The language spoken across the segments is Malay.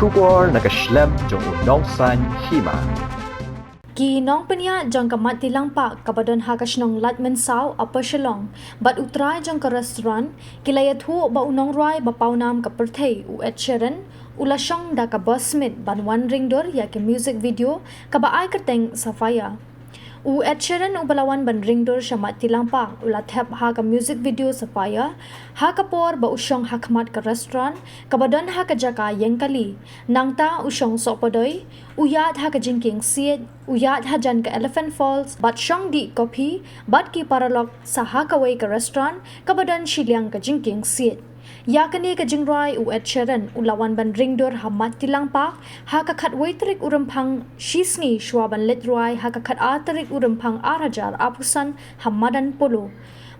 Shubor nakaslem jong unong san hima. Ki nong penya jang kamat tilang pa kabadon hakash nong latmen saw apa shalong bat utrai jang ka restaurant kilayat hu ba unong rai ba paunam ka perthei u Ed Sheeran ula shong da ka Boss Smith ban one ring dor ya ke music video ka ba ai kerteng safaya u Ed Sheeran u balawan ban ring dor shamat tilang pa ula thep ha ka music video safaya ha ka por ba ushong hakmat ka restaurant kabadon ha ka jaka yang kali nangta ushong sopadoi uyat ha ka jingking siet uyat ha jan ka Elephant Falls bat shong di kopi bat ki paralok sa ha ka way ka restaurant kabadon shiliang ka jingking siet yakani ka jingrai u Ed Sheeran ulawan ban ringdor hamat tilang pa ha ka khat waitrik urempang shisni shwaban letrai ha ka khat atarik urempang arajar apusan hamadan polo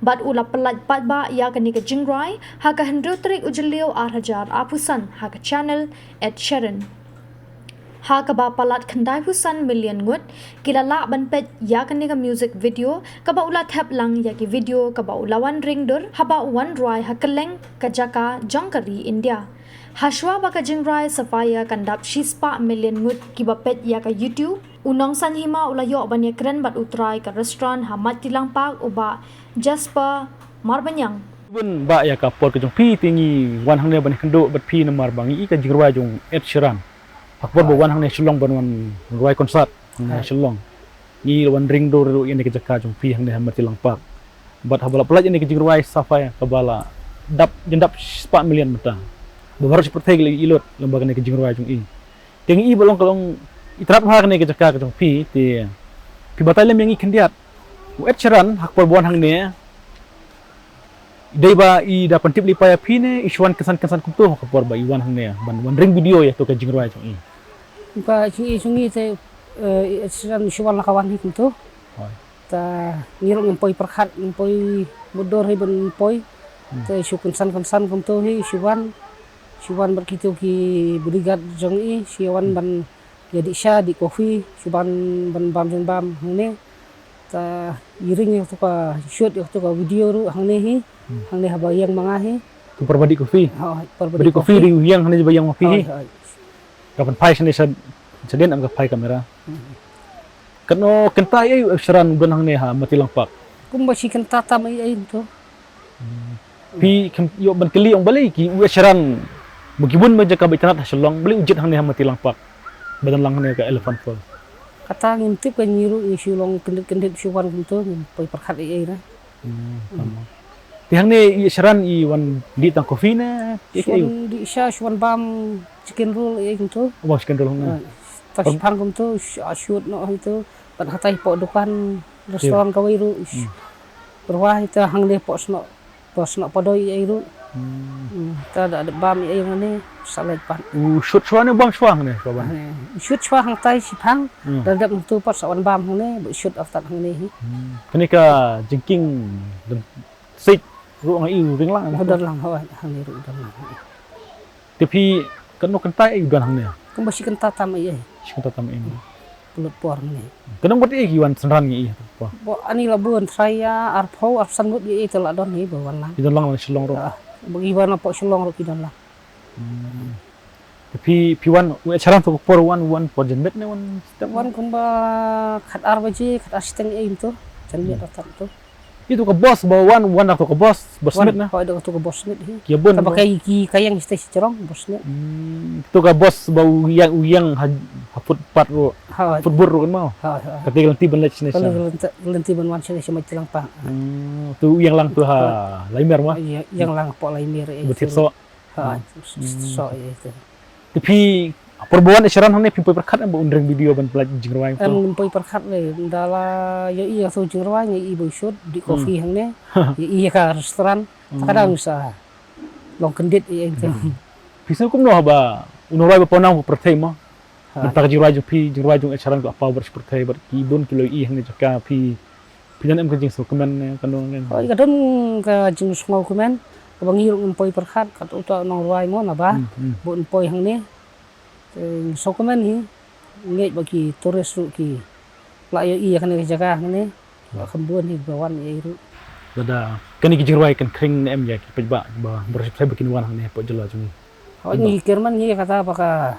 bat ula pelat pat ba yakani ka jingrai ha ka hendrotrik ujulio arajar apusan ha ka channel Ed Sheeran ha ka ba palat khandai pusan million ngut kilala ban pet yakani ka music video ka ba ula thap lang ya ki video ka ba ulawan ring dur ha ba one rai ha kaleng ka jaka jongkari India hashwa ba ka jingrai safaya kandap shispa million ngut ki ba pet ya ka YouTube unong san hima ula yo ban ya kren bat utrai ka restaurant hamat tilang pak uba Jasper Marbanyang bun ba ya ka por ka jong pi tingi wan hang ne ban khando bat pi na marbangi ka jingrai jong Ed Sheeran akbor bo wan hang ne shillong ban wan ruai concert na shillong ni wan ring do ro ini ke jaka jong pi hang ne hamati lang pak bat habala pelaj ini ke jingrai safaya kabala dap jendap 4 million mata baru seperti gili ilot lembaga ne ke jingrai jong i tingi i bolong kalong itrap ha ne ke jaka jong pi ti pi batalem yang i kendiat Ed Sheeran hakbor bo wan hang ne dai ba i da pantip li paya pine iswan kesan-kesan kumtu hakbor ba iwan hang ne ban wan ring video ya to ke jingrai jong i Ba sungi te Sheeran syuwan lakawan hi kuntu. Ta ngirong empoi perkhat empoi bodor hi ben empoi. Te syukun san kuntu hi syuwan berkitu ki bodyguard jong i syuwan ban jadi sya di kopi syuwan ban bam hane. Ta iring yo to ka shoot yo to ka video ru hang ne hi. Hang ne habayang mga hi. tu perbadi kopi Perbadi kopi ri yang hane bayang kopi hi kapan pai sini sedien am pai kamera kano kentai ay Sheeran gun hang ne ha mati lang pak Kumba si kanta tamay ay to. pi yo ban keli ong balai ki Sheeran magibun ma jaka bitanat hasilong beli ujit hang ne ha mati lang pak badan lang ne ka Elephant Falls Kata ngintip kan nyiru isulong kendit syuwan kuntu poi perkhat ay na. ti hang ne Sheeran i wan di tang kopi na Syuwan di isya syuwan bam chicken roll ay kuntu. oh skandal hang Tas pang kuntu shoot no itu pan hatai po dukan restoran kawai ru. Berwah itu hang le po sno podoi ay ru. Ta ada bam ay ngane salad pan. shoot shwan bang shwang ne shwan Shoot shwa hang tai si pang dadap kuntu pas sawan bam hang ne shoot after hang ne hi. kini ka jingking sit ru ngai ring lang Hodar lang hawa hang ne ru dan lang. tapi kano kentai ay udan hang ne Kumba si kanta tamay ay. sikata tam ini Pulut por ne. kanong bat iki wan senran ngi apa Bo ani labun saya arpo arsan mut gi itu la don ni bawan lang. itu lang silong ro Bagi bana po sulong ro kidan lang. tapi piwan Sheeran to por one por jenbet ne one step Wan kumba khat arbaji khat asisten ay to. Janbi atat to. itu ke bos bawa one atau ke bos smith na Ho do to bos net hi. kia bon Pakai ki kayang stage cerong bos net. itu ke bos bau yang haput pat ro Ha football ro kan mau ha. ketika nanti benlech ne Kalau lenti ban wan sene sama tilang pa. tu yang lang tu ha laimer mah Yang lang po lay mir ay. betir so Ha so itu. tapi perbuatan Sheeran hang ne pi perkat ba undring video ban pelaj jingrawai An tu lumpoi perkhat le dala yo iya so jingrawai ni ibu shoot di kopi hang ne. Iya ka restoran kadang sa long kendit ay itu. Pisau kum no ba unorai ba ponang perthai ma tak jingrawai ju pi jingrawai ju Sheeran ko apa ber perthai ber kibun kilo i hang ne jaka pi pidan em ka jing so kemen ne kanong ne Oh kadon ka jing small kumen bangi lumpoi perkhat kat uta nong ruai mo na ba bu lumpoi hang ne. So kumen hi ngai bagi turis ru ki la yo iya kan jaga ne kembun hi bawan ai ru Dada kani ki jirwai kan kring em ya ki pejba ba bersih bikin wan hang ne po jela jung. Oh ni kirman ni kata apakah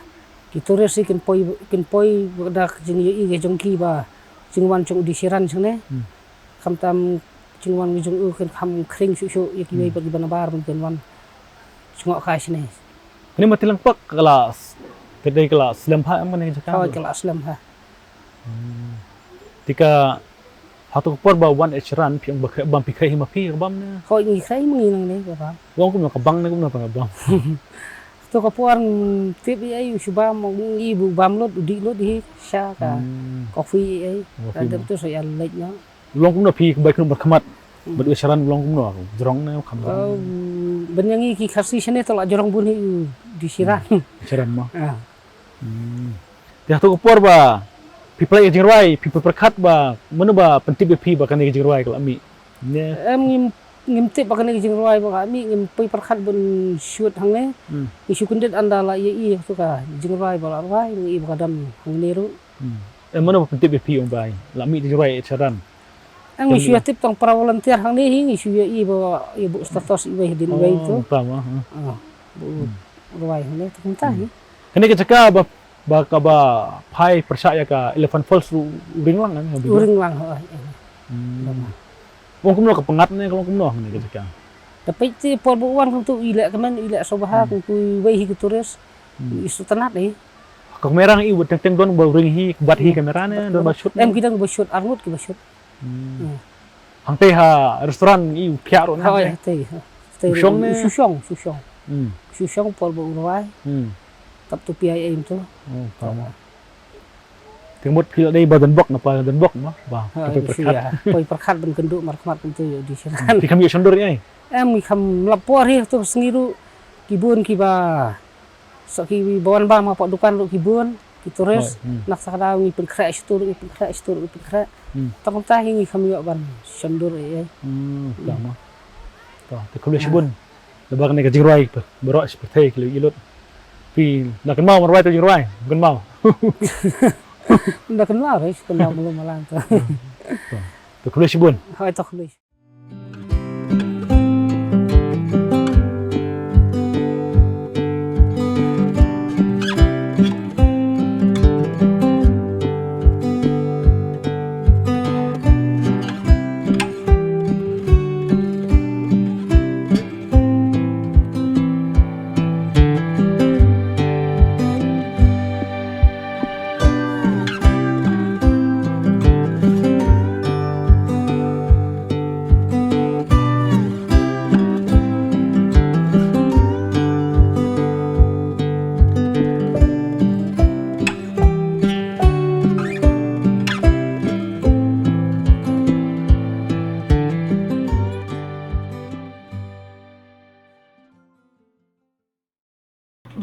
Kita resi kin poi dak jeng ye ge jong ki ba jeng wan jong di siran sene kam tam jeng wan jong kin kam kring su ye ki bagi bana bar mun kin wan sengok kai sene Ini mati lang pak kelas kedai kelas lempah mana yang kawai cakap. kelas lam ha Tika hatu kupor ba wan ecran piang bam pikai hima pi bam na. kawai ni kai mengi nang ne ba Wong kum nak bang na kum nak bang. to ka puan tip ai suba mo ngi bu bam lot di lot di sha ka coffee ai ada tu saya lek nya Long kum nak pi baik kum berkemat. Bad ecran long kum nak jerong na kam. benyangi ki khasi sene to la jorong bun di siran Ecran mah. ah Dia hatu kupor ba people yang jingrai, people perkat ba mana ba penting pi ba kan yang jingrai kalau mi. Ne. em ngim tip ba kan jing roi ba mi ngim poi perkhat bun shoot hang ne isu kundet anda la ye to ka jing roi ba la roi ngi ba kadam hang ne ru Mana ba penting pi ong bai. La mi jingrai ecran. ang isu tip tong para volunteer hang ne hing isu ye ba ibu status iwe din iwe to Paham ah. bu roi hang ne to kunta hi Kani ka cakap ba ka ba pai percaya ka Elephant Falls ring lang kan. uring lang ho Wong kum nak pengat ni kalau kum noh ni ka cakap. tapi ti por bu wan kung tu ila kaman ila sobaha kung tu we hi turis isu tanat ni Ka kamera ngi buat teng don ba ring hi bat hi kamera ni don ba shoot. em kita ba shoot armut ki ba shoot Hang teh ha restoran i pia ro na. Hoi, tei. Susyong ne? Susyong por bu roi tap tu PIA tu. Oh, faham. Timut kilo dai ba dan bok na pa dan bok mah ba. Poi perkhat ben kenduk markmat tu di siran. Di kami sondor ni. Em kham lapor hi tu sengiru kibun ki ba. So ki bawan ba ma pak dukan lu kibun ki turis nak sakada ngi perkhat tu ngi perkhat. Tong ta hi ngi kham yo ban sondor ai. Faham. Tá, te kuliah sibun. Lebak ni ka jingrai berok seperti kilo ilot. Pi nak kenal marwai tu jingrai, bukan mau. Ndak kenal res, kenal belum malang tu. Te kuliah sibun. Hoi tak lu.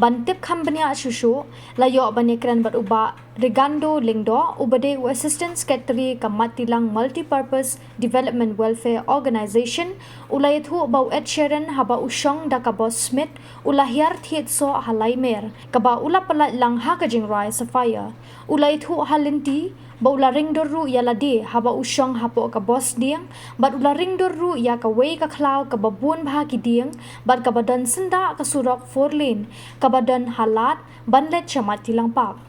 Bantip kambanya susu layo banyakran beruba Regando Lingdo ubade Assistant Secretary Kamatilang Multipurpose Development Welfare Organization ulayathu bau Ed Sheeran haba usyong da ka Boss Smith ulahyar thiet so halaimer kaba ulapalat lang ha ka jingrai safaya ulayathu halinti Baula ring doru ya lade haba usyong hapo ka boss diang bat ula ring doru ya ka wei ka klau ka babun bah ki diang bat ka badan senda ka surok 4 lane ka badan halat banlet chamat tilang pak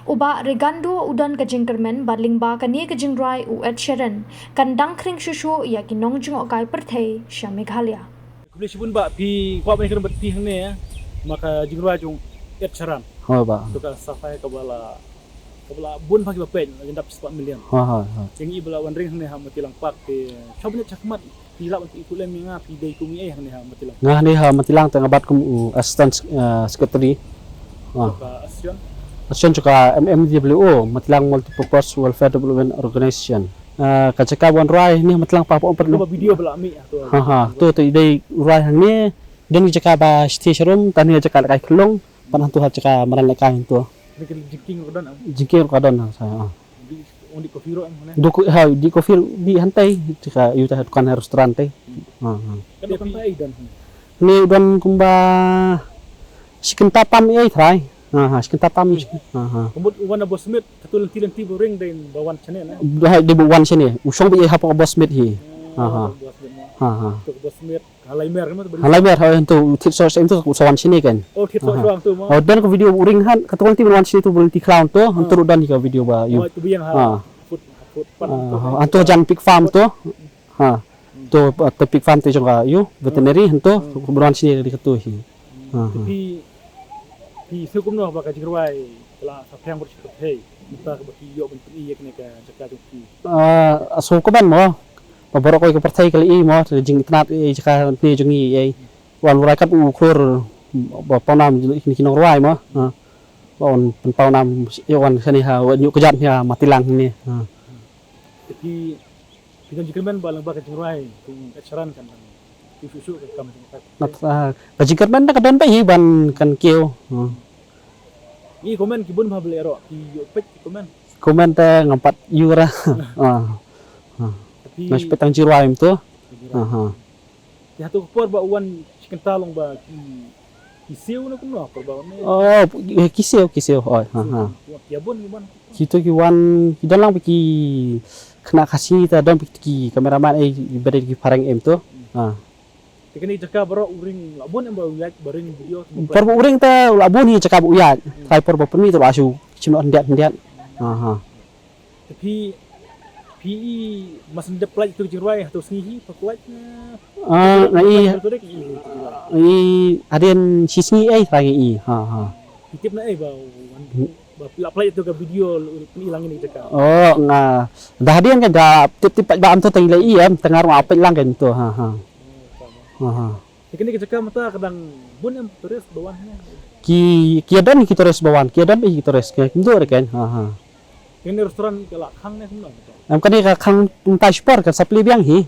uba regando udan ka jingkermen badling ba ka ni ka jingrai u Ed Sheeran kandang kring shushu ya ki nong jingok kai perthei sha Meghalaya Kuliah sibun ba pi kwa ba kan bat pi hang ni ya. Maka jingrai jung Ed Sheeran. Hoi ba. Tu ka safai ka bala bun pagi bapen gendap 4 million. Ha. Jengi bala wan ring ni ha matilang pak te chobnya chakmat pila untuk ikut lem nga pi dei kumi ai hang ni ha matilang. Ngah ni ha matilang tengah bat kum assistant secretary. Ka asyon. Asyon juga MMWO matilang multipurpose welfare development organization. Kacaka wan rai ni matilang pa po perlu. Ba video bala mi tu. Ha tu idei rai hang ni dan jaka ba station room tani jaka kai kelong panah tu ha jaka maran lekai tu. Jiking rodan Jikir kadon saya. di on di kofiro am ne. Duku ha di kofir di hantai jaka yuta dukan restoran teh. Kan kan pai dan. Ni dan kumba sikentapam ai trai. Sikentapam. Kembut wana Boss Smith katulang tilang tibo ring din bawan channel na. Dah di buwan sini. Usong bi hapo Boss Smith hi. tu bosmet halai mer kan tu. Halai mer tu tit source itu sawan sini kan. Oh tit so ruang tu mo. Oh dan ke video uring han ketuan ti wan sini tu boleh ti clown tu untuk dan ke video ba you. Oh tu biang ha. Food pan. Antu jan pig farm tu. Tu pig farm tu juga you veterinary hantu keburuan sini di ketu hi. Pi sukum no ba ka jigrwai la sa phang bot hei. Kita ke baki yo ben pi ye kene ka jaka tu pi. So ko ban mo. Paboro ko pertai kali i mo jing itnat e jaka ni jungi e wan urai kat u khur ba paunam ni kinong ruai mo on pen paunam yo wan sani ha nyu kejat ya matilang ni Tapi kita jika men balang ba ka jigrwai tu acharan kan tu susu ka kam nat kajikat ban ka don pa hi ban kan keu ni komen kibun ba belero ki yo pet komen komen ta ngampat yura mas petang jiruai tu ya tu por ba uan chicken talong ba ki siu na kuno por ba me oh kiseu oi ya bon ban kita ki wan ki dalang ki kena kasih ta don ki kameraman berde ki parang em tu tekni jaka baro uring labon em ba uyak baring video por uring ta labon hi cakap uyat kai por ba permi tu asu cimno ndiat tapi PE mas ndep plaj tu jirwai atau snihi pakuat na i aden sisni rangi titip na ba plaj tu ka video hilang ini jaka oh nga dah aden kan da tip ba am tu tang lai tengah ru apa lang kan tu tekni jaka mata kadang bun em terus bawan ki adan ki terus bawan ki adan ki terus kan ini restoran kelak hang ne semua am kan ka khang ta sport kan sapli biang hi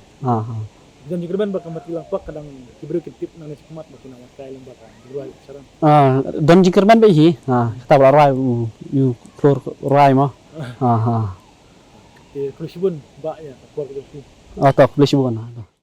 dan juga ban bakamat hilang pak kadang diberi tip nang cikumat bakina wakai lembak jirwai saran dan jikirman ba hi kita rai you floor rai mo krisibun ba ya por atau kulisi bukan